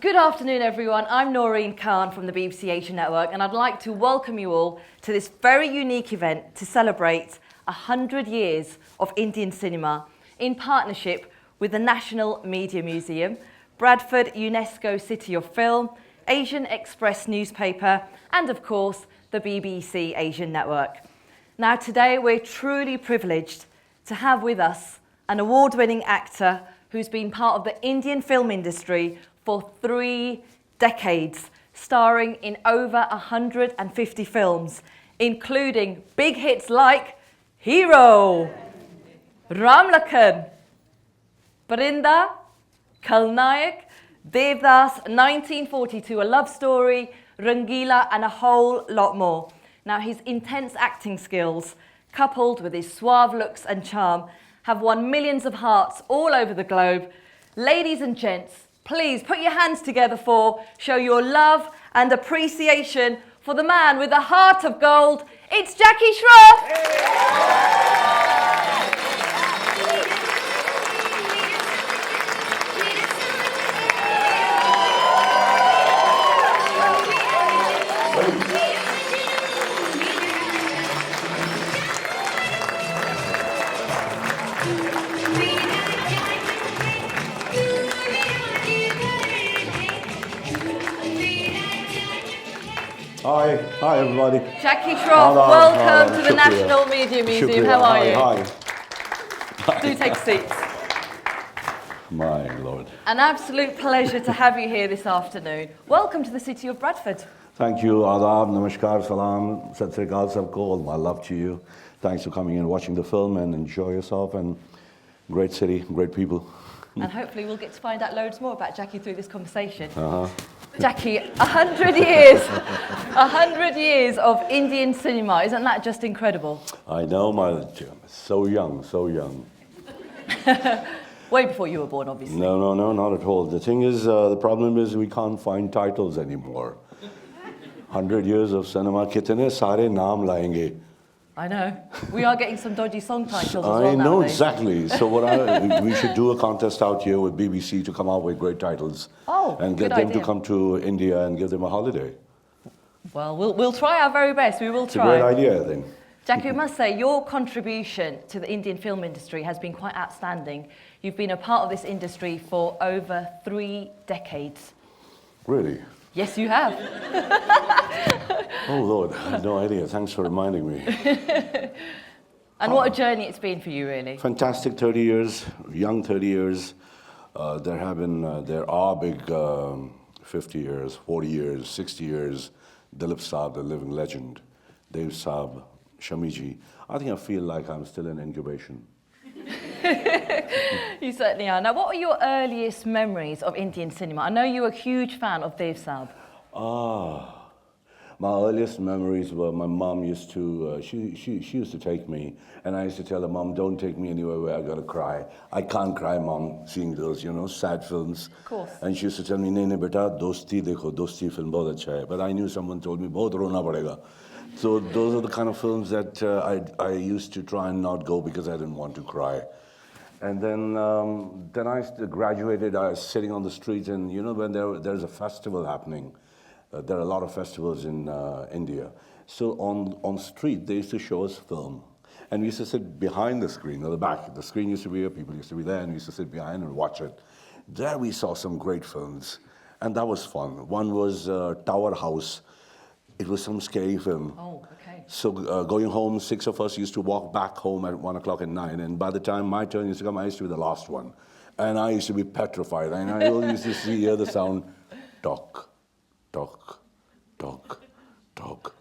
Good afternoon, everyone. I'm Noreen Khan from the BBC Asia Network, and I'd like to welcome you all to this very unique event to celebrate 100 years of Indian cinema in partnership with the National Media Museum, Bradford UNESCO City of Film, Asian Express newspaper, and of course, the BBC Asian Network. Now, today we're truly privileged to have with us an award-winning actor who's been part of the Indian film industry for 3 decades, starring in over 150 films, including big hits like Hero, Ramlakhan, Parinda, Khalnayak, Devdas, 1942, A Love Story, Rangila, and a whole lot more. Now, his intense acting skills, coupled with his suave looks and charm, have won millions of hearts all over the globe. Ladies and gents, please put your hands together show your love and appreciation for the man with a heart of gold. It's Jackie Shroff! Hi everybody. Jackie Shroff, welcome to the National Media Museum. How are you? Hi. Do take seats. My Lord. An absolute pleasure to have you here this afternoon. Welcome to the city of Bradford. Thank you. Adab, namaskar, salam, sat sri akal, sabko, all my love to you. Thanks for coming and watching the film and enjoy yourself. And great city, great people. And hopefully we'll get to find out loads more about Jackie through this conversation. Jackie, 100 years, 100 years of Indian cinema. Isn't that just incredible? I know, so young, so young. Way before you were born, obviously. No, not at all. The thing is, the problem is we can't find titles anymore. 100 years of cinema, kitne sare naam layenge. I know. We are getting some dodgy song titles as well I know nowadays. exactly. So we should do a contest out here with BBC to come out with great titles. And get them to come to India and give them a holiday. Well, we'll try our very best. We will try. It's a great idea, I think. Jackie, I must say, your contribution to the Indian film industry has been quite outstanding. You've been a part of this industry for over 3 decades. Really? Yes, you have. Oh, Lord, I had no idea. Thanks for reminding me. And what a journey it's been for you, really. Fantastic 30 years, young 30 years. There are big 50 years, 40 years, 60 years. Dilip Saab, the living legend. Dev Saab, Shamiji. I think I feel like I'm still in incubation. You certainly are. Now, what are your earliest memories of Indian cinema? I know you're a huge fan of Dev Saab. My earliest memories were my mom used to, she used to take me, and I used to tell her, Mom, don't take me anywhere where I gotta cry. I can't cry, Mom, seeing those, sad films. Of course. And she used to tell me, nahi beta, dosti dekho, dosti film bahut acha hai. But I knew someone told me, bahut rona padega. So those are the kind of films that I used to try and not go because I didn't want to cry. And then I graduated, I was sitting on the street, and when there's a festival happening, there are a lot of festivals in India. So on street, they used to show us film. And we used to sit behind the screen, or the back. The screen used to be here, people used to be there, and we used to sit behind and watch it. There we saw some great films, and that was fun. One was Tower House. It was some scary film. Oh, okay. So going home, 6 of us used to walk back home at 1 o'clock at night, and by the time my turn used to come, I used to be the last one. And I used to be petrified, and I only used to hear the sound, talk, talk, talk, talk.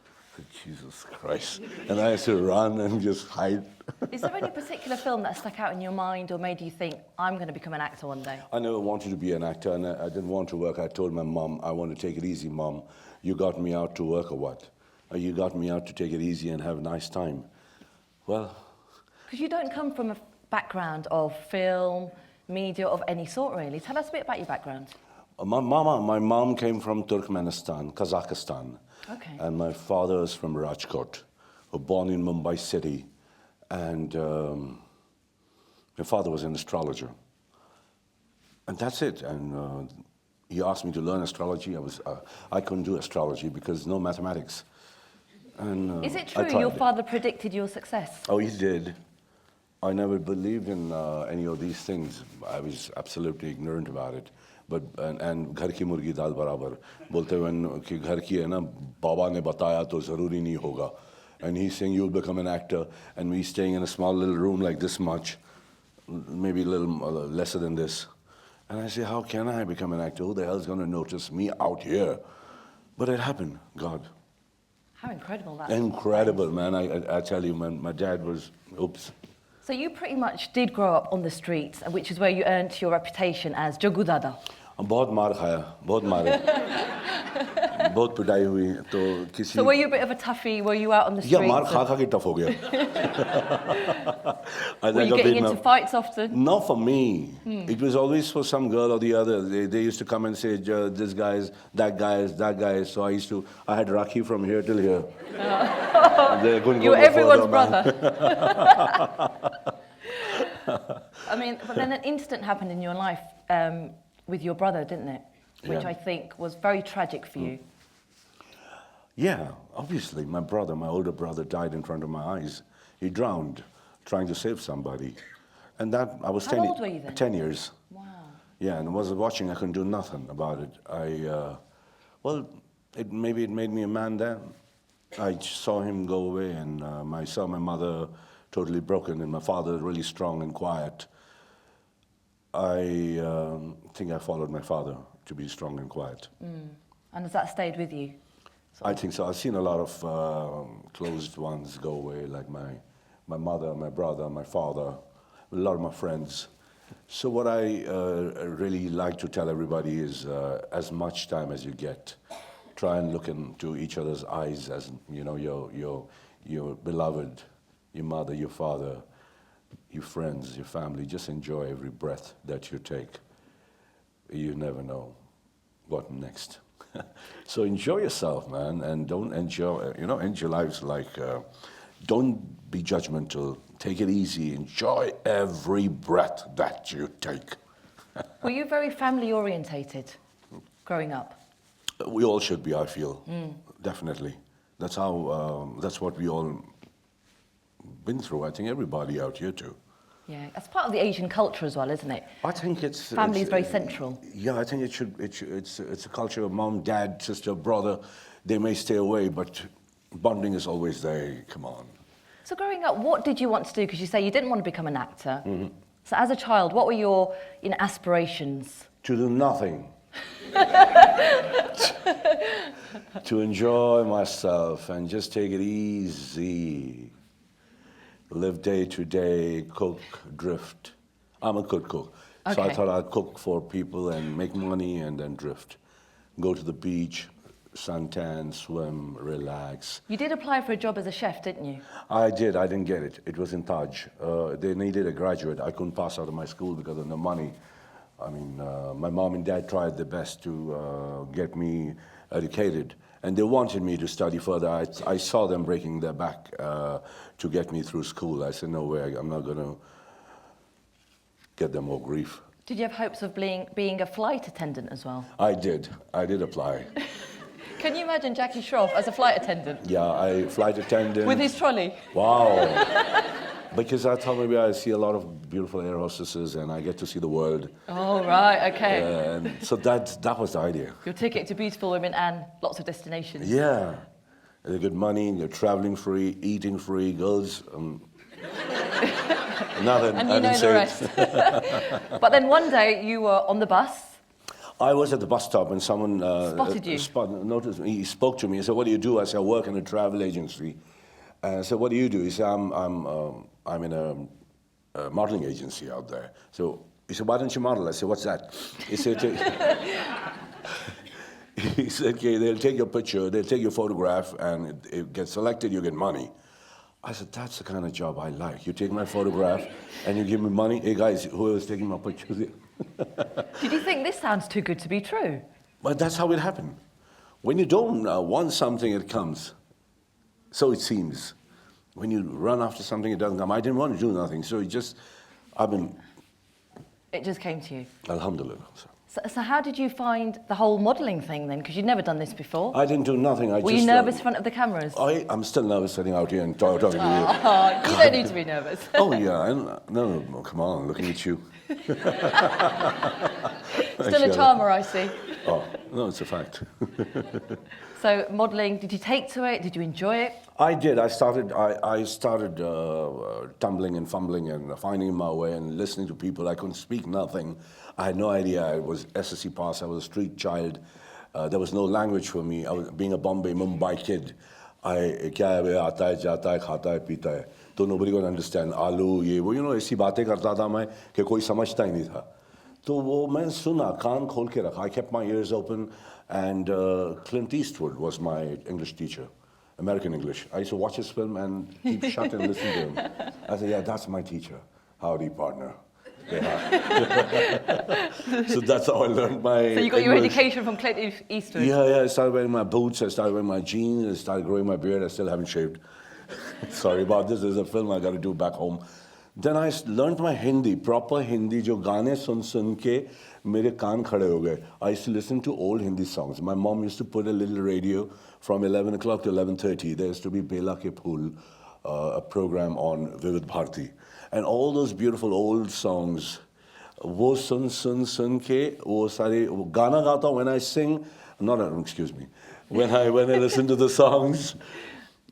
Jesus Christ. And I used to run and just hide. Is there any particular film that stuck out in your mind or made you think, I'm going to become an actor one day? I never wanted to be an actor, and I didn't want to work. I told my mom, I want to take it easy, Mom. You got me out to work or what? You got me out to take it easy and have a nice time. Well... Because you don't come from a background of film, media, of any sort, really. Tell us a bit about your background. My mom came from Turkmenistan, Kazakhstan. Okay. And my father is from Rajkot, born in Mumbai city. And my father was an astrologer. And that's it. And he asked me to learn astrology. I couldn't do astrology because no mathematics. And, Is it I true tried your it. father predicted your success? Oh, he did. I never believed in any of these things. I was absolutely ignorant about it. But and घर की मुर्गी दाल बराबर बोलते हुए कि घर की है ना बाबा ने बताया तो ज़रूरी नहीं होगा. And he's saying you'll become an actor, and me staying in a small little room like this much, maybe a little lesser than this. And I say, how can I become an actor? Who the hell's going to notice me out here? But it happened, God. How incredible that Incredible, is. man. I tell you, man, my dad was, oops. So you pretty much did grow up on the streets, which is where you earned your reputation as Jaggu Dada. बहुत मार खाया, बहुत मारे, बहुत पिटाई हुई तो किसी. So were you a bit of a toughie? Were you out on the streets? Yeah, मार खा खा के tough हो गया. Were you getting into fights often? Not for me. It was always for some girl or the other. They used to come and say, this guy's, that guy's, that guy's. So I had Rakhi from here till here. You were everyone's brother. I mean, but then an incident happened in your life with your brother, didn't it? Which Yeah. I think was very tragic for you. Yeah, obviously. My older brother died in front of my eyes. He drowned trying to save somebody. And that, I was How old were you then? 10 years. Wow. Yeah, and I was watching, I couldn't do nothing about it. Maybe it made me a man then. I saw him go away, and I saw my mother totally broken, and my father really strong and quiet. I think I followed my father to be strong and quiet. And has that stayed with you? I think so. I've seen a lot of closed ones go away, like my mother, my brother, my father, a lot of my friends. So what I really like to tell everybody is as much time as you get, try and look into each other's eyes as, you know, your beloved, your mother, your father, your friends, your family. Just enjoy every breath that you take. You never know what next. So enjoy yourself, man, and don't enjoy lives like, don't be judgmental, take it easy, enjoy every breath that you take. Were you very family orientated growing up? We all should be, I feel, definitely. That's what we all been through. I think everybody out here too. Yeah, that's part of the Asian culture as well, isn't it? I think it's family is very central. Yeah, I think it's a culture of mom, dad, sister, brother. They may stay away, but bonding is always there. Come on. So growing up, what did you want to do? Because you say you didn't want to become an actor. So as a child, what were your aspirations? To do nothing. To enjoy myself and just take it easy. Live day to day, cook, drift. I'm a good cook. Okay. So I thought I'd cook for people and make money and then drift. Go to the beach, suntan, swim, relax. You did apply for a job as a chef, didn't you? I did. I didn't get it. It was in Taj. They needed a graduate. I couldn't pass out of my school because of the money. I mean, my mom and dad tried their best to get me educated. And they wanted me to study further. I saw them breaking their back to get me through school. I said, no way, I'm not going to get them more grief. Did you have hopes of being a flight attendant as well? I did. I did apply. Can you imagine Jackie Shroff as a flight attendant? Yeah, flight attendant. With his trolley? Wow. Because I thought maybe I see a lot of beautiful air hostesses and I get to see the world. Oh, right, okay. And so that was the idea. Your ticket to beautiful women and lots of destinations. Yeah. They get money, you're traveling free, eating free, girls. Nothing. And you know the rest. But then one day you were on the bus. I was at the bus stop and someone spotted you. Noticed me. He spoke to me. He said, "What do you do?" I said, "I work in a travel agency." And I said, "What do you do?" He said, I'm in a modeling agency out there. So he said, "Why don't you model?" I said, "What's that?" He said, "Okay, they'll take your picture, they'll take your photograph, and it gets selected, you get money." I said, "That's the kind of job I like. You take my photograph and you give me money. Hey guys, whoever's taking my picture." Did you think this sounds too good to be true? But that's how it happened. When you don't want something, it comes. So it seems. When you run after something, it doesn't come. I didn't want to do nothing, so it just came to you. It just came to you. Alhamdulillah. So how did you find the whole modelling thing then? Because you'd never done this before. I didn't do nothing. Were you nervous in front of the cameras? I'm still nervous sitting out here and talking to you. Oh, you don't need to be nervous. Oh yeah, no, come on, looking at you. Still a charmer, I see. Oh, no, it's a fact. So modelling, did you take to it? Did you enjoy it? I did. I started tumbling and fumbling and finding my way and listening to people. I couldn't speak nothing. I had no idea. I was SSC pass. I was a street child. There was no language for me. I was being a Mumbai kid. क्या है आता है जाता है खाता है पीता है तो nobody could understand आलू ये वो ऐसी बातें करता था मैं कि कोई समझता ही नहीं था तो वो मैं सुना कान खोल के रखा. I kept my ears open and Clint Eastwood was my English teacher, American English. I used to watch his film and keep shut and listen to him. I said, yeah, that's my teacher. Howdy, partner. Yeah. So that's how I learned my So you got your English. education from Clint Eastwood? Yeah, I started wearing my boots, I started wearing my jeans, I started growing my beard. I still haven't shaved. Sorry about this. There's a film I got to do back home. Then I learned my Hindi, proper Hindi, jo gaane sun ke mere kaan khade ho gaye. I used to listen to old Hindi songs. My mom used to put a little radio from 11 o'clock to 11:30. There used to be Bela Ke Phool, a program on Vivid Bharati. And all those beautiful old songs, wo sun ke, wo sare, gana gata when I sing, excuse me, when I listen to the songs,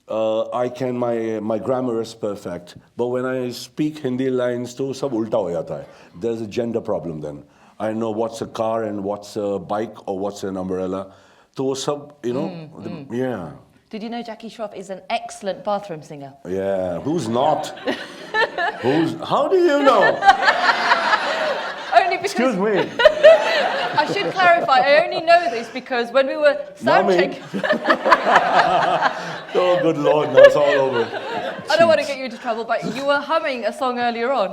my grammar is perfect. But when I speak Hindi lines, to sab ulta ho jata hai. There's a gender problem then. I know what's a car and what's a bike or what's an umbrella. To sab, yeah. Did you know Jackie Shroff is an excellent bathroom singer? Yeah, who's not? How do you know? Only because... Excuse me. I should clarify, I only know this because when we were sound checking... Oh, good Lord, now it's all over. I don't want to get you into trouble, but you were humming a song earlier on.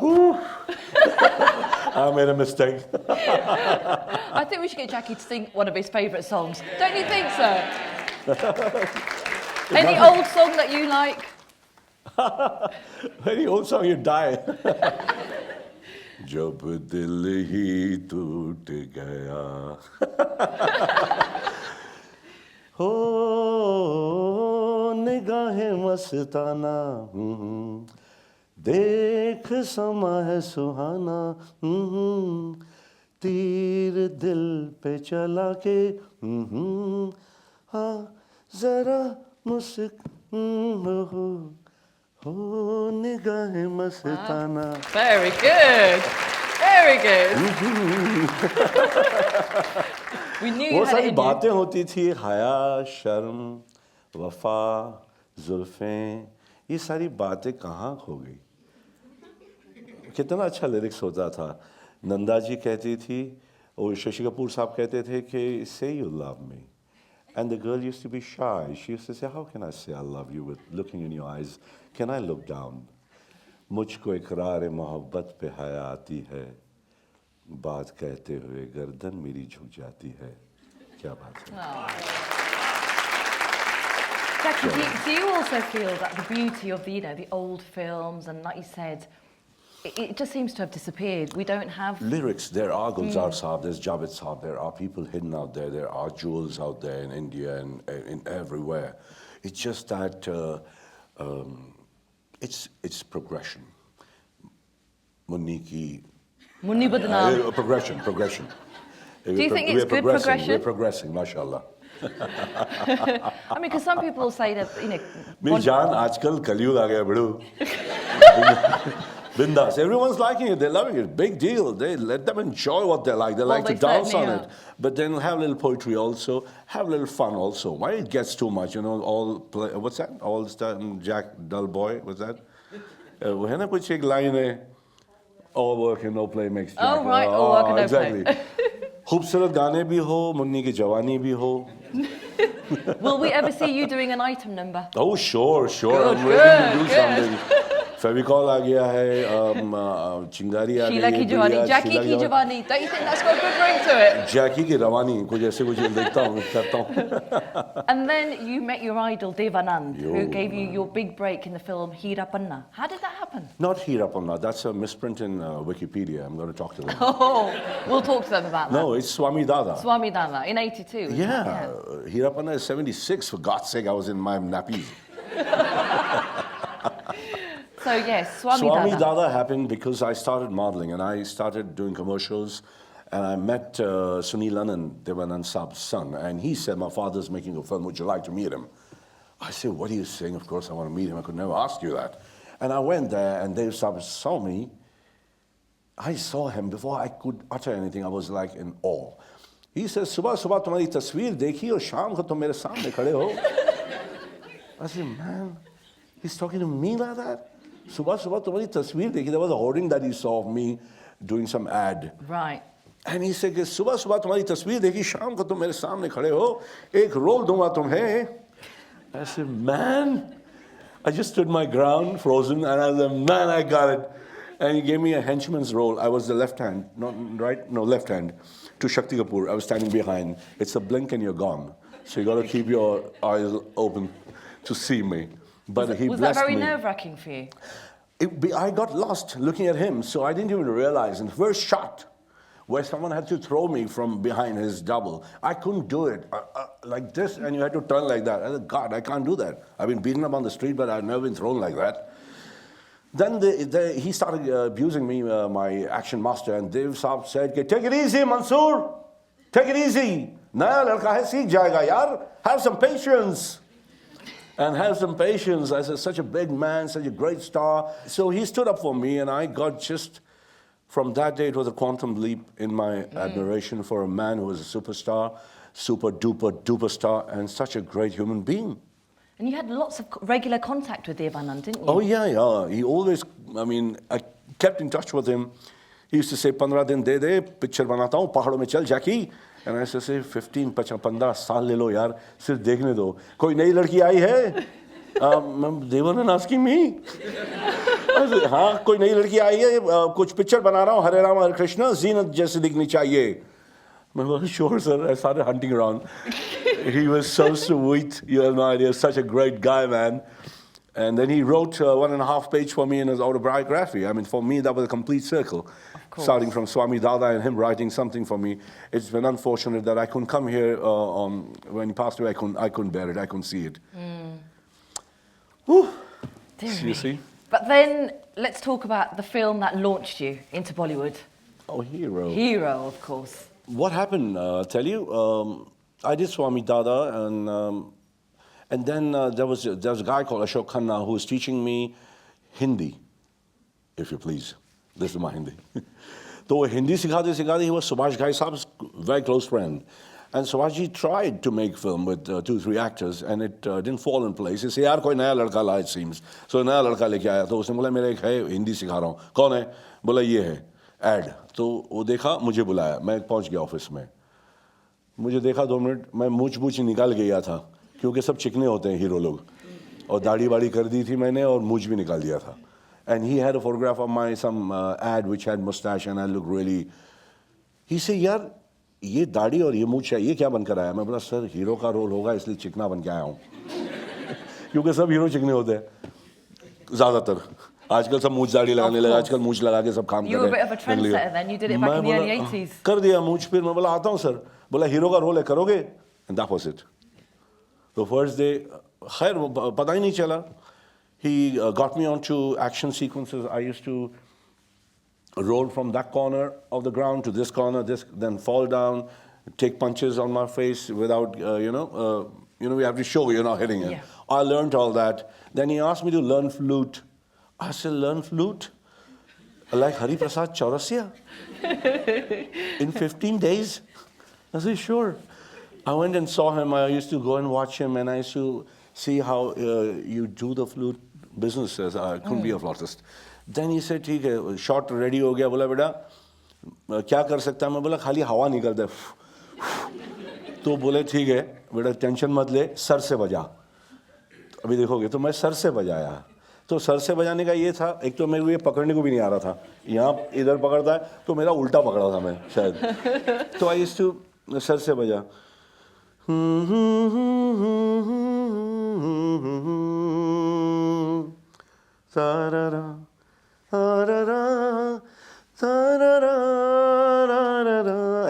I made a mistake. I think we should get Jackie to sing one of his favourite songs. Don't you think so? Any old song that you like? Any old song, you die. जब दिल ही टूट गया हो निगाहें मस्ताना देख समा है सुहाना तीर दिल पे चला के हाँ जरा मुस्क हो निगाहें मस्ताना. Very good. Very good. We knew you वो had सारी it in बातें you. होती थी हया शर्म वफा जुल्फें ये सारी बातें कहाँ खो गई. कितना अच्छा लिरिक्स होता था. नंदा जी कहती थी और शशि कपूर साहब कहते थे कि say you love me. And the girl used to be shy. She used to say, how can I say I love you with looking in your eyes? Can I look down? मुझको इकरार मोहब्बत पे हया आती है बात कहते हुए गर्दन मेरी झुक जाती है. क्या बात है. Jackie, do you also feel that the beauty of the old films and, like you said, it just seems to have disappeared? We don't have lyrics. There are Gulzar Saab, there's Javed Saab, there are people hidden out there, there are jewels out there in India and in everywhere. It's just that it's progression. Munni Badnaam. Progression. Do you think it's good progression? We're progressing, mashallah. I mean, because some people say that, Meri jaan, aajkal Kaliyug aa gaya, bro. Bindas. Everyone's liking it. They're loving it. Big deal. They let them enjoy what they like. They like to dance on it. But then have a little poetry also. Have a little fun also. Why it gets too much? What's that? All the Jack Dull Boy. What's that? वो है ना कुछ एक line है. All work and no play makes Jack. Oh right. All work and no exactly. play. खूबसूरत गाने भी हो, मुन्नी की जवानी भी हो. Will we ever see you doing an item number? Oh, sure. Good, I'm ready to do something. Fevicol आ गया है, चिंगारी आ गई Sheila है, की जवानी, बिलिया, Jackie शीला की जवानी. Don't you think that's got a good ring to it? जैकी की रवानी कुछ ऐसे कुछ देखता हूँ करता हूँ. And then you met your idol Devanand, who Yo, gave you your big break in the film Heera Panna. How did that happen? Not Heerapanna, that's a misprint in Wikipedia. I'm going to talk to them. Oh, we'll talk to them about that. No, it's Swami Dada. Swami Dana in 82. isn't it? Yeah, Heerapanna is 76. For God's sake, I was in my nappies. So yes, Swami Swami Dada. Dada happened because I started modeling and I started doing commercials, and I met Sunil Anand, Devanand Saab's son, and he said, my father's making a film, would you like to meet him? I said, what are you saying? Of course I want to meet him. I could never ask you that. And I went there and Dev Saab saw me. I saw him before I could utter anything. I was like in awe. He says, सुबह सुबह तुम्हारी तस्वीर देखी और शाम को तुम मेरे सामने खड़े हो. I said, man, he's talking to me like that? सुबह सुबह तुम्हारी तस्वीर देखी. There was a hoarding that he saw of me doing some ad. Right. And he said, सुबह सुबह तुम्हारी तस्वीर देखी, शाम को तुम मेरे सामने खड़े हो, एक रोल दूंगा तुम्हें. I said, man, I just stood my ground, frozen, and I said, man, I got it. And he gave me a henchman's role. I was the left hand, not right, no, left hand, to Shakti Kapoor. I was standing behind. It's a blink and you're gone. So you got to keep your eyes open to see me. But he Was that blessed very me. nerve-wracking for you? I got lost looking at him, so I didn't even realize. In the first shot, where someone had to throw me from behind his double, I couldn't do it like this, and you had to turn like that. I said, God, I can't do that. I've been beaten up on the street, but I've never been thrown like that. Then he started abusing me, my action master, and Dev Saab said, take it easy, Mansoor. Take it easy. Naya ladka hai, seekh jayega, yaar. Have some patience. And have some patience. I said, such a big man, such a great star. So he stood up for me, and I got just, from that day, it was a quantum leap in my admiration for a man who was a superstar, super duper duper star, and such a great human being. And you had lots of regular contact with Devanand, didn't you? Oh, yeah. He always, I kept in touch with him. He used to say, 15 din de de, picture banata hu, pahadon mein chal, Jackie. And I used to say, 15 saal le lo yaar, sirf dekhne do. Koi nayi ladki aayi hai? Devanand asking me. I said, हाँ, कोई नई लड़की आई है, कुछ picture बना रहा हूँ, हरे राम हरे कृष्ण, जीनत जैसे दिखनी चाहिए. मैं बोला, sure, sir. I started hunting around. He was so sweet. You have no idea. Such a great guy, man. And then he wrote 1.5 page for me in his autobiography. I mean, for me, that was a complete circle. Starting from Swami Dada and him writing something for me. It's been unfortunate that I couldn't come here when he passed away. I couldn't bear it. I couldn't see it. Whew. You see? But then, let's talk about the film that launched you into Bollywood. Oh, Hero. Hero, of course. What happened? I'll tell you. I did Swami Dada, and then there was a guy called Ashok Khanna who was teaching me Hindi, if you please. This is my Hindi. So Hindi sikhate, he was Subhash Ghai Saab's very close friend. And Subhash tried to make film with 2-3 actors, and it didn't fall in place. He said, yaar, koi naya ladka la, it seems. So naya ladka leke aaya. So usne bola, mera ek hai, Hindi sikha raha hu. Kaun hai? Bola, ye hai. Ad. तो वो देखा, मुझे बुलाया, मैं पहुंच गया office में. मुझे देखा 2 मिनट, मैं मूछ निकाल गया था, क्योंकि सब चिकने होते हैं हीरो लोग, और दाढ़ी वाड़ी कर दी थी मैंने और मूछ भी निकाल दिया था. And he had a photograph of my some ad which had mustache and I looked really. He said, यार ये दाढ़ी और ये मूछ है, ये क्या बनकर आया? मैं बोला, सर हीरो का रोल होगा इसलिए चिकना बन के आया हूँ. क्योंकि सब हीरो चिकने होते हैं ज़्यादातर. आजकल सब मूछ दाढ़ी लगाने लगा, आजकल मूछ लगा के सब काम कर रहे हैं. You were a bit of a trendsetter then. You did it back in the early 80s. कर दिया मूछ. फिर मैं बोला, आता हूँ सर. बोला, हीरो का रोल है, करोगे? And that was it. The first day, खैर पता ही नहीं चला. He got me onto action sequences. I used to roll from that corner of the ground to this corner, then fall down, take punches on my face without, we have to show you're not hitting it. Yeah. I learned all that. Then he asked me to learn flute. I said, learn flute? Like Hari Prasad Chaurasia? In 15 days? I said, sure. I went and saw him. I used to go and watch him, and I used to see how you do the flute business. I couldn't be a flautist. Then he said, ठीक है, shot ready हो गया. बोला, बेटा क्या कर सकता है? मैं बोला, खाली हवा निकलता है. तो बोले, ठीक है, बेटा टेंशन मत ले, सर से बजा. अभी देखोगे. तो मैं सर से बजाया. तो सर से बजाने का ये था, एक तो मेरे को ये पकड़ने को भी नहीं आ रहा था, यहाँ इधर पकड़ता है तो मेरा उल्टा पकड़ा था मैं शायद, तो आई यूज्ड टू सर से बजा तारारा तारारा तारारा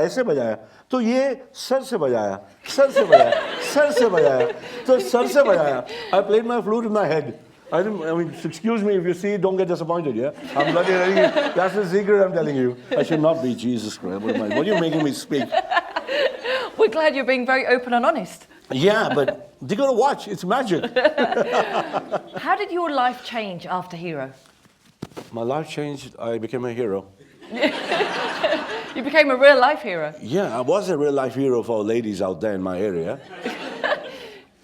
ऐसे बजाया, तो ये सर से बजाया, सर से बजाया, सर से बजाया, तो सर से बजाया. I played my flute in my head. I mean, excuse me if you see, don't get disappointed, yeah? I'm bloody ready. That's the secret I'm telling you. I should not be, Jesus Christ. What are you making me speak? We're glad you're being very open and honest. Yeah, but they got to watch. It's magic. How did your life change after Hero? My life changed. I became a hero. You became a real life hero. Yeah, I was a real life hero for ladies out there in my area.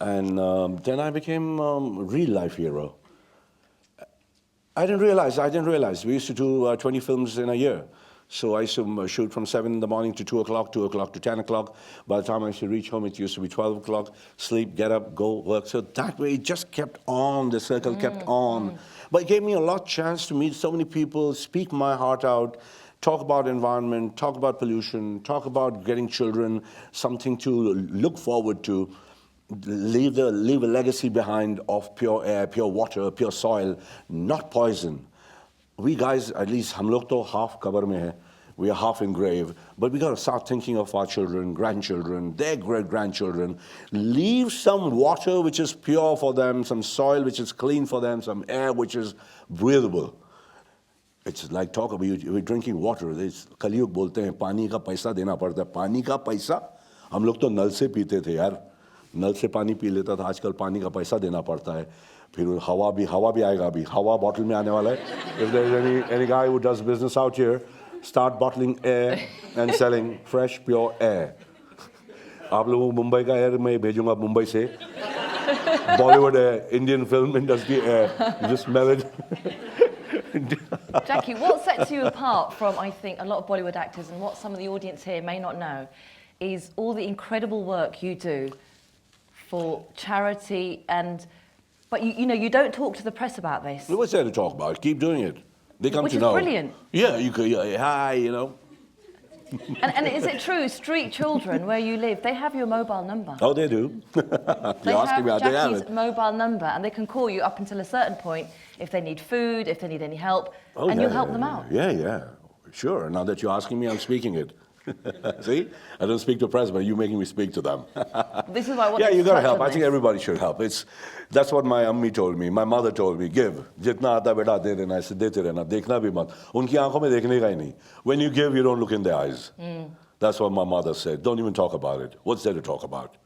And then I became a real life hero. I didn't realize. We used to do 20 films in a year. So I used to shoot from 7 in the morning to 2 o'clock, 2 o'clock to 10 o'clock. By the time I used to reach home, it used to be 12 o'clock. Sleep, get up, go, work. So that way it just kept on, the circle kept on. But it gave me a lot of chance to meet so many people, speak my heart out, talk about environment, talk about pollution, talk about getting children, something to look forward to. Leave a legacy behind of pure air, pure water, pure soil, not poison. We guys, at least hum log to half cover mein hai. We are half in grave, but we got to start thinking of our children, grandchildren, their great-grandchildren. Leave some water which is pure for them, some soil which is clean for them, some air which is breathable. It's like talk about you're drinking water. Kaliyug bolte hain, पानी का पैसा देना पड़ता है. पानी का पैसा? हम लोग तो नल से पीते थे यार. नल से पानी पी लेता था. आजकल पानी का पैसा देना पड़ता है. फिर हवा भी आएगा अभी. हवा बॉटल में आने वाला है. If there is any guy who does business out here, start bottling air and selling fresh pure air. आप लोगों को मुंबई का एयर मैं भेजूंगा मुंबई से. Bollywood air, Indian film industry air. Just smell it. Jackie, what sets you apart from, I think, a lot of Bollywood actors, and what some of the audience here may not know, is all the incredible work you do for charity, but you don't talk to the press about this. What's there to talk about? Keep doing it. They come Which to is know. Brilliant. Yeah, you could. Hi, you know. And is it true, street children where you live, they have your mobile number? Oh, they do. They have Jackie's mobile number, and they can call you up until a certain point if they need food, if they need any help, and you'll help them out. Yeah. Sure. Now that you're asking me, I'm speaking it. See? I don't speak to press, but you're making me speak to them. This is why I want you got to help. I this. think everybody should help. That's what my ammi told me. My mother told me, give. Jitna aata beta de dena, aise dete rehna, dekhna bhi mat. Unki aankhon mein dekhne ka hi nahi. When you give, you don't look in their eyes. That's what my mother said. Don't even talk about it. What's there to talk about?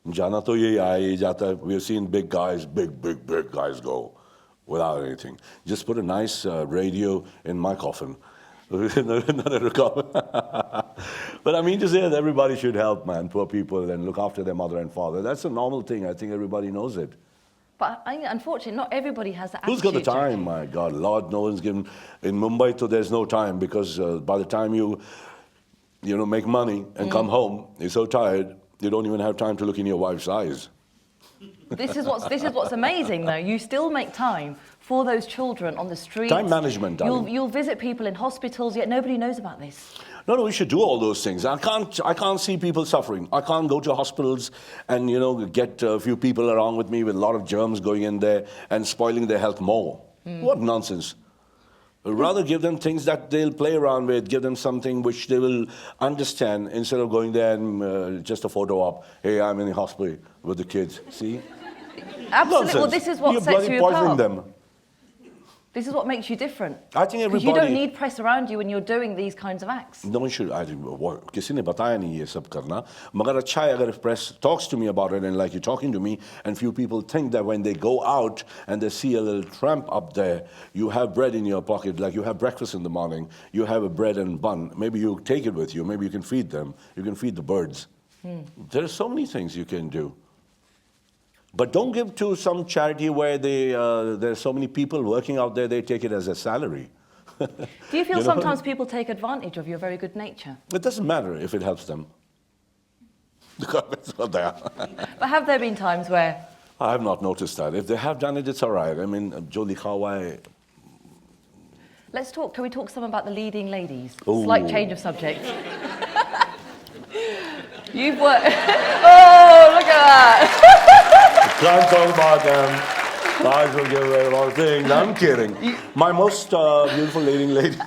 Jana to ye aaye jata. We've seen big guys, big guys go without anything. Just put a nice radio in my coffin. But I mean to say that everybody should help, man, poor people, and look after their mother and father. That's a normal thing. I think everybody knows it. But unfortunately, not everybody has that Who's got the time? Jackie? My God, Lord, no one's given. In Mumbai, so there's no time because by the time you make money and come home, you're so tired, you don't even have time to look in your wife's eyes. This is what's amazing, though. You still make time for those children on the streets. Time management, darling. You'll visit people in hospitals, yet nobody knows about this. No, we should do all those things. I can't see people suffering. I can't go to hospitals and get a few people around with me with a lot of germs going in there and spoiling their health more. What nonsense. Rather give them things that they'll play around with, give them something which they will understand instead of going there and just a photo op. Hey, I'm in the hospital with the kids. See? Absolutely. Nonsense. Well, this is what You're sets you poisoning apart. them. This is what makes you different. I think everybody. Because you don't need press around you when you're doing these kinds of acts. No one should. किसी ने बताया नहीं ये सब करना. मगर अच्छा है अगर if press talks to me about it and like you're talking to me, and few people think that when they go out and they see a little tramp up there, you have bread in your pocket, like you have breakfast in the morning, you have a bread and bun. Maybe you take it with you. Maybe you can feed them. You can feed the birds. There are so many things you can do. But don't give to some charity where there's so many people working out there, they take it as a salary. Do you feel sometimes people take advantage of your very good nature? It doesn't matter if it helps them. But have there been times where I have not noticed that. If they have done it, it's all right. I mean, jo likha hua hai. Let's talk. Can we talk some about the leading ladies? Ooh. Slight change of subject. You've worked. Oh, look at that! Can't talk about them. Guys will give away a lot of things. I'm kidding. My most beautiful leading lady.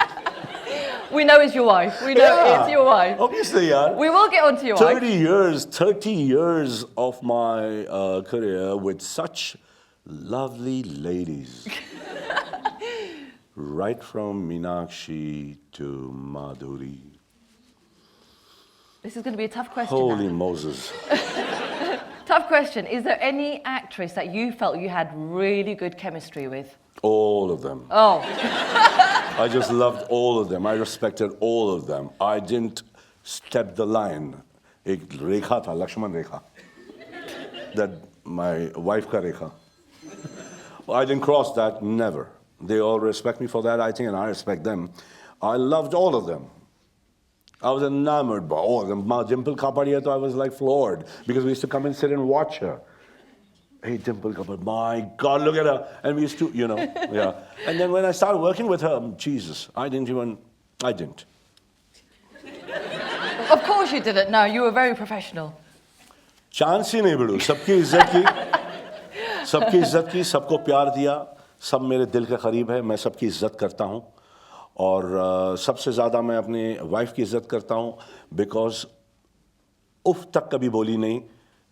We know it's your wife. We know it's your wife. Obviously, yeah. We will get onto your wife. 30 years of my career with such lovely ladies. Right from Meenakshi to Madhuri. This is going to be a tough question. Holy now. Moses. Tough question. Is there any actress that you felt you had really good chemistry with? All of them. Oh. I just loved all of them. I respected all of them. I didn't step the line. Ek rekha tha, Lakshman rekha. That my wife ka rekha. I didn't cross that, never. They all respect me for that, I think, and I respect them. I loved all of them. I was enamored by all of them. Ma Dimple Kapadia, I was like floored because we used to come and sit and watch her. Hey, Dimple Kapadia, my God, look at her. And we used to, yeah. And then when I started working with her, Jesus, I didn't. Of course you didn't. No, you were very professional. Chance ही नहीं बढ़ू. सबकी इज्जत की, सबको प्यार दिया. सब मेरे दिल के करीब है. मैं सबकी इज्जत करता हूँ. और सबसे ज़्यादा मैं अपने वाइफ की इज्जत करता हूँ बिकॉज उफ तक कभी बोली नहीं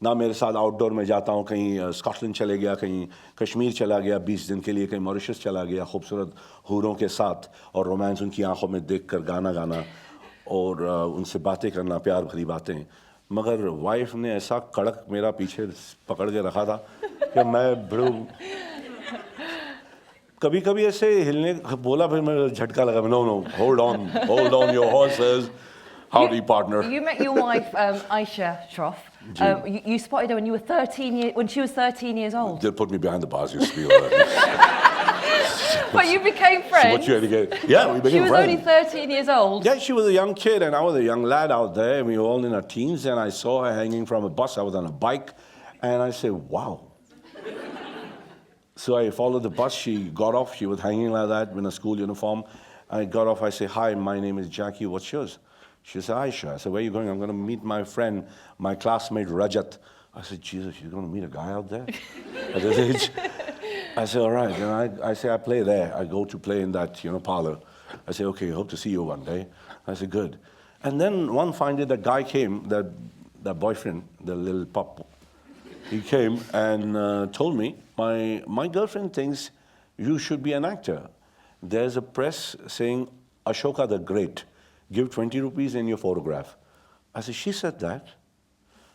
ना मेरे साथ आउटडोर में जाता हूँ कहीं स्कॉटलैंड चले गया कहीं कश्मीर चला गया 20 दिन के लिए कहीं मॉरिशस चला गया खूबसूरत हूरों के साथ और रोमांस उनकी आंखों में देखकर गाना गाना और उनसे बातें करना प्यार भरी बातें मगर वाइफ ने ऐसा कड़क मेरा पीछे पकड़ के रखा था कि मैं भिड़ू कभी कभी ऐसे हिलने बोला फिर मैं झटका लगा no hold on your horses howdy partner. You met your wife Aisha Shroff. You spotted her when you were 13 years when she was 13 years old. They'll put me behind the bars. You spiel that. But you became friends. What you had to get? Yeah, we became friends. She was only 13 years old. Yeah, she was a young kid and I was a young lad out there. We were all in our teens and I saw her hanging from a bus. I was on a bike and I said, wow. So I followed the bus. She got off. She was hanging like that in a school uniform. I got off. I said, hi, my name is Jackie. What's yours? She said, Aisha. I said, where are you going? I'm going to meet my friend, my classmate, Rajat. I said, Jesus, you're going to meet a guy out there? At this age? I said, all right. And I say, I play there. I go to play in that, parlor. I said, okay, hope to see you one day. I said, good. And then one fine day, the guy came, that boyfriend, the little pup. He came and told me, my girlfriend thinks you should be an actor. There's a press saying, Ashoka the Great. Give 20 rupees in your photograph. I said, she said that?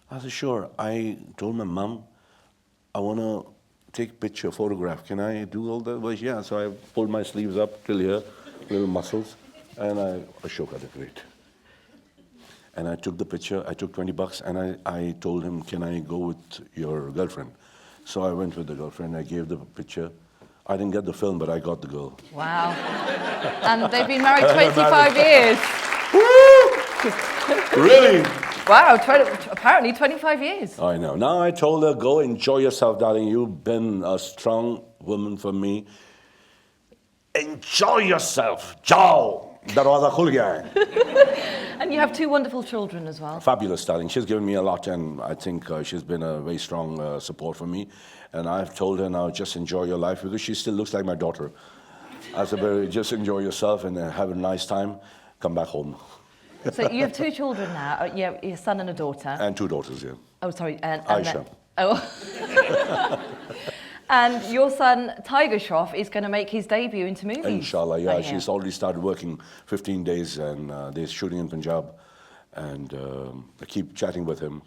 I said, sure. I told my mom, I want to take picture, photograph. Can I do all that? Well, yeah. So I pulled my sleeves up till here, little muscles, and Ashoka the Great. And I took the picture, I took $20, and I told him, can I go with your girlfriend? So I went with the girlfriend, I gave the picture. I didn't get the film, but I got the girl. Wow. And they've been married 25 years. Really? Wow, apparently 25 years. I know. Now I told her, go enjoy yourself, darling. You've been a strong woman for me. Enjoy yourself. Ciao. Darwaza khul gaya hai. And you have two wonderful children as well. Fabulous, darling. She's given me a lot, and I think she's been a very strong support for me. And I've told her now, just enjoy your life, because she still looks like my daughter. I said, just enjoy yourself and have a nice time. Come back home. So you have two children now. You have a son and a daughter. And two daughters, yeah. Oh, sorry. And Aisha. And your son, Tiger Shroff, is going to make his debut into movies. Inshallah, yeah. She's already started working 15 days, and they're shooting in Punjab. And I keep chatting with him.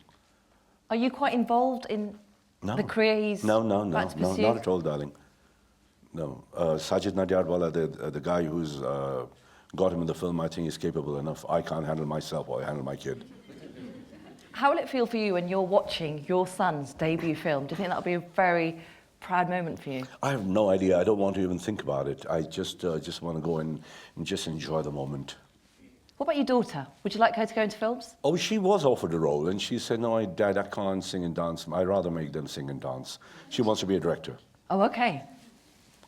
Are you quite involved in the career he's No, about to pursue? not at all, darling. No. Sajid Nadiadwala, the guy who's got him in the film, I think he's capable enough. I can't handle myself or handle my kid. How will it feel for you when you're watching your son's debut film? Do you think that'll be a very proud moment for you? I have no idea. I don't want to even think about it. I just want to go and just enjoy the moment. What about your daughter? Would you like her to go into films? Oh, she was offered a role, and she said, no, Dad, I can't sing and dance. I'd rather make them sing and dance. She wants to be a director. Oh, okay.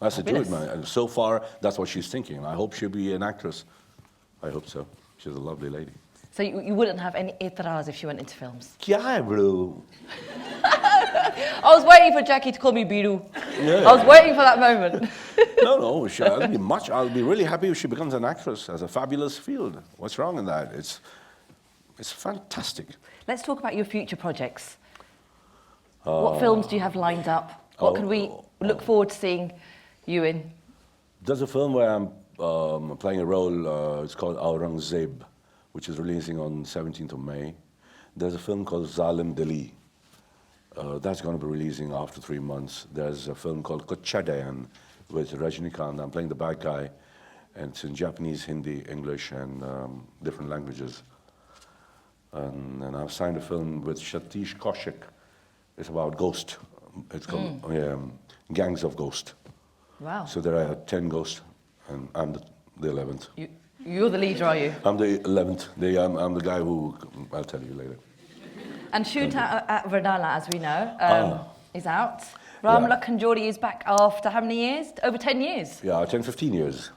I said, do it, Fabulous. man. And so far, that's what she's thinking. I hope she'll be an actress. I hope so. She's a lovely lady. So you wouldn't have any itaraz if she went into films? Kya hai, bro? I was waiting for Jackie to call me Biru. Yeah. I was waiting for that moment. No, I'll be really happy if she becomes an actress. As a fabulous field. What's wrong in that? It's fantastic. Let's talk about your future projects. What films do you have lined up? What can we look forward to seeing you in? There's a film where I'm playing a role, it's called Aurangzeb, which is releasing on 17th of May. There's a film called Zalim Dili. That's going to be releasing after 3 months. There's a film called Kochadayan with Rajni Khan. I'm playing the bad guy, and it's in Japanese, Hindi, English, and different languages. And I've signed a film with Satish Kaushik. It's about Ghost. It's called Gangs of Ghost. Wow. So there are 10 ghosts, and I'm the 11th. You're the leader, are you? I'm the 11th. I'm the guy who, I'll tell you later. And Shoot at Verdala, as we know, is out. Ram Lakhanjori is back after how many years? Over 10 years? Yeah, 10, 15 years.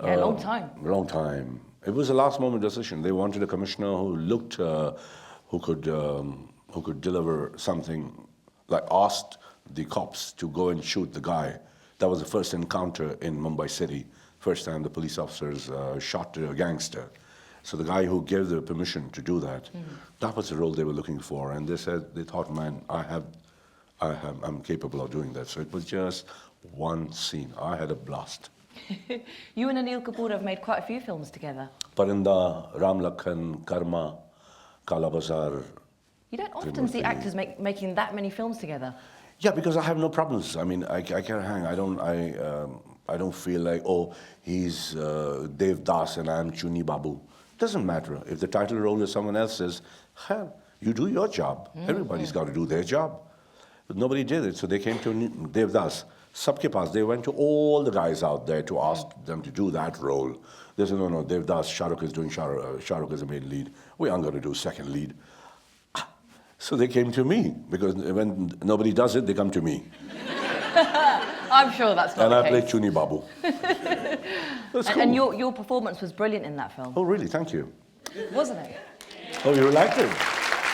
Yeah, a long time. Long time. It was a last moment decision. They wanted a commissioner who looked, who could deliver something, like asked the cops to go and shoot the guy. That was the first encounter in Mumbai city. First time the police officers shot a gangster. So the guy who gave the permission to do that, that was the role they were looking for. And they said, they thought, man, I'm capable of doing that. So it was just one scene. I had a blast. You and Anil Kapoor have made quite a few films together. Parinda, Ram Lakhan, Karma, Kala Bazaar. You don't often see actors making that many films together. Yeah, because I have no problems. I mean, I can't hang. I don't feel like, oh, he's Dev Das and I'm Chuni Babu. Doesn't matter. If the title role is someone else's, hell, you do your job. Everybody's got to do their job. But nobody did it, so they came to Dev Das. Sabke paas, they went to all the guys out there to ask them to do that role. They said, no, Dev Das, Shah Rukh is doing Shah Rukh as a main lead. We aren't going to do second lead. So they came to me, because when nobody does it, they come to me. I'm sure that's not the case. And I played Chuni Babu. That's cool. And your performance was brilliant in that film. Oh, really? Thank you. Wasn't it? Oh, you liked it?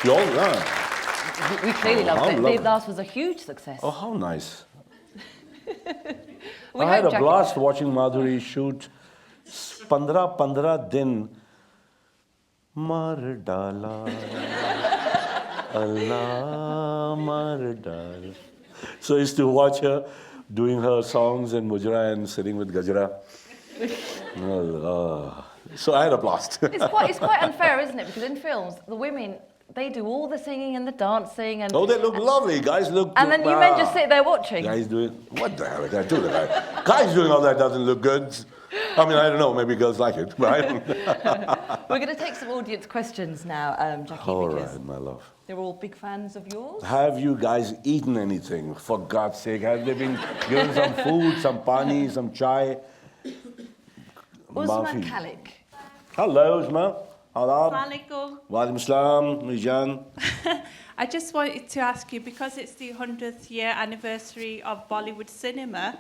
You all, yeah. We clearly loved it. Dev Das was a huge success. Oh, how nice. We I had hope a blast watching Madhuri shoot 15 din mar dala. Allah mar dala. So I used to watch her doing her songs in Mujra and sitting with Gajra. So I had a blast. It's quite unfair, isn't it? Because in films, the women, they do all the singing and the dancing and... Oh, they look lovely. Guys look... And then you men just sit there watching. Guys doing... What the hell are guys doing? Guys doing all that doesn't look good. I mean, I don't know. Maybe girls like it, right? We're going to take some audience questions now, Jackie, All because right, my love. they're all big fans of yours. Have you guys eaten anything? For God's sake, have they been given some food, some pani, some chai? Usman Khalik. Hello, Usman. Hello. Assalamualaikum. Walaikum assalam, Mijan. I just wanted to ask you, because it's the 100th year anniversary of Bollywood cinema,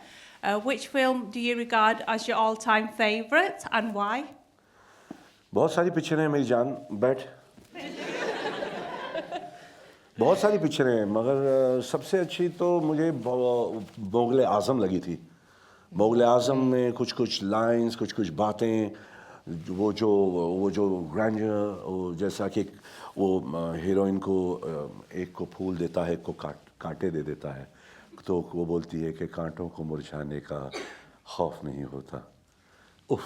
which film do you regard as your all-time favourite and why? बहुत सारी पिक्चरें हैं मेरी जान बैठ बहुत सारी पिक्चरें हैं मगर सबसे अच्छी तो मुझे मोगले आज़म लगी थी मोगले आज़म में कुछ लाइंस कुछ बातें वो जो ग्रैंडर जैसा कि वो हीरोइन को एक को फूल देता है एक को कांटे दे देता है तो वो बोलती है कि कांटों को मुरझाने का खौफ नहीं होता उफ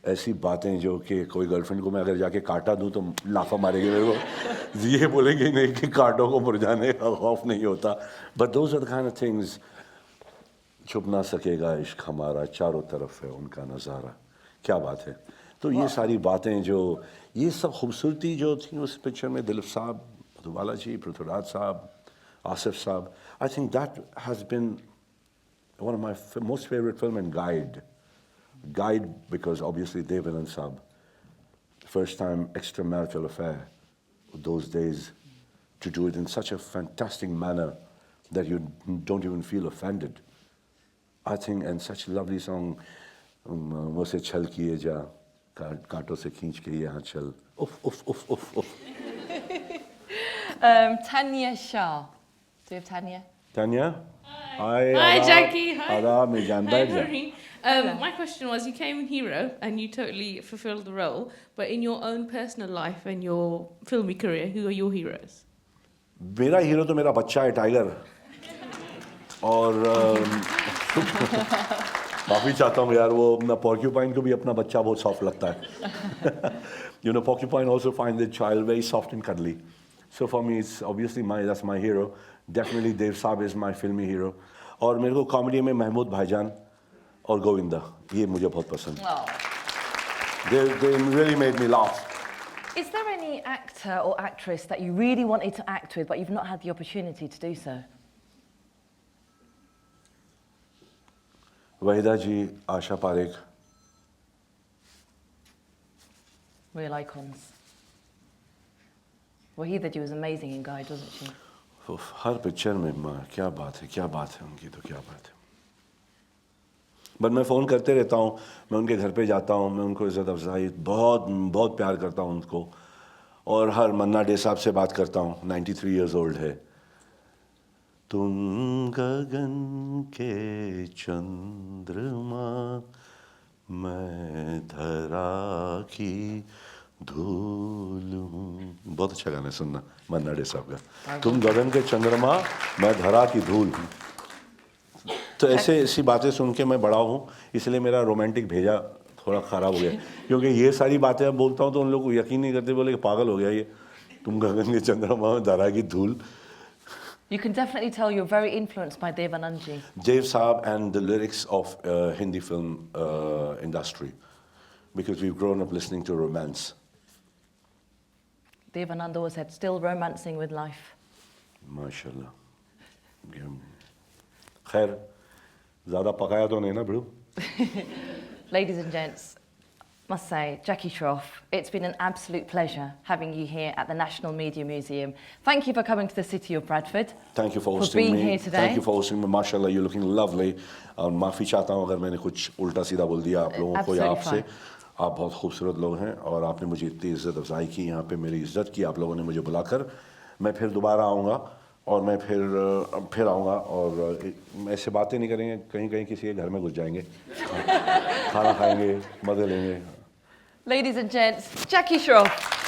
ऐसी बातें जो कि कोई गर्लफ्रेंड को मैं अगर जाके काटा दूं तो लाफा मारेगी मेरे को ये बोलेंगे नहीं कि कांटों को मुरझाने का खौफ नहीं होता but those are the kind of things छुप ना सकेगा इश्क हमारा चारों तरफ है उनका नज़ारा क्या बात है तो ये सारी बातें जो ये सब खूबसूरती जो थी उस पिक्चर में दिलीप साहब मधुबाला जी पृथ्वीराज साहब आसिफ साहब I think that has been one of my most favourite film and Guide, because obviously Dev Anand Saab first time extramarital affair, those days, to do it in such a fantastic manner that you don't even feel offended. I think, and such a lovely song, मुझसे छल किए जा, कांटों से खींच के यहाँ चल. Uff. Tanya Shah. Do you have Tanya? Tanya? Hi. Hi, Adab. Jackie. Hi. Adab, मेरी जान Hi, बैठ जा. Noreen. My question was, you came in Hero and you totally fulfilled the role, but in your own personal life and your filmy career, who are your heroes? मेरा hero तो मेरा बच्चा है tiger और काफ़ी चाहता हूँ यार वो अपना porcupine को भी अपना बच्चा बहुत सॉफ्ट लगता है. You know, porcupine also find the child very soft and cuddly. So for me, it's obviously that's my hero. Definitely Dev Saab is my filmy hero. और मेरे को कॉमेडी में महमूद भाईजान और गोविंदा ये मुझे बहुत पसंद है. They really made me laugh. Is there any actor or actress that you really wanted to act with but you've not had the opportunity to do so? Waheeda ji, Asha Parekh. Real icons. Wahida ji was amazing in Guide, wasn't she? Her picture में क्या बात है उनकी तो क्या बात है. But मैं फ़ोन करते रहता हूँ, मैं उनके घर पे जाता हूँ, मैं उनको इज़्ज़त अफ़ज़ाई बहुत प्यार करता हूँ उनको. और हर मन्ना डे साहब से बात करता हूँ, 93 years old है. तुम गगन के चंद्रमा, मैं धरा की धूल हूँ. बहुत अच्छा गाना है, सुनना मन्ना डे साहब का. तुम गगन के चंद्रमा, मैं धरा की धूल हूँ. तो ऐसी बातें सुन के मैं बड़ा हूँ, इसलिए मेरा रोमांटिक भेजा थोड़ा ख़राब हो गया. क्योंकि ये सारी बातें अब बोलता हूँ तो उन लोग को यकीन नहीं करते, बोले कि पागल हो गया ये. तुम गगन के चंद्रमा में धरा की धूल. You can definitely tell you're very influenced by Dev Anandji. Dev Saab and the lyrics of Hindi film industry, because we've grown up listening to romance. Dev Anand always said, still romancing with life. माशाल्लाह. खैर ज़्यादा पकाया तो नहीं ना बड़ू. Ladies and gents, must say, Jackie Shroff, it's been an absolute pleasure having you here at the National Media Museum. Thank you for coming to the city of Bradford. Thank you for hosting being me. here today. Thank you for hosting me. माशाल्लाह, you're looking lovely. और माफ़ी चाहता हूँ अगर मैंने कुछ उल्टा सीधा बोल दिया आप लोगों को या आपसे. आप बहुत खूबसूरत लोग हैं और आपने मुझे इतनी इज़्ज़त अफ़ज़ाई की, यहाँ पे मेरी इज़्ज़त की आप लोगों ने मुझे बुलाकर. मैं फिर दोबारा आऊँगा और मैं फिर आऊँगा और ऐसे बातें नहीं करेंगे, कहीं किसी के घर में घुस जाएंगे, खाना खाएंगे, मज़े लेंगे. Ladies and gents, Jackie Shroff.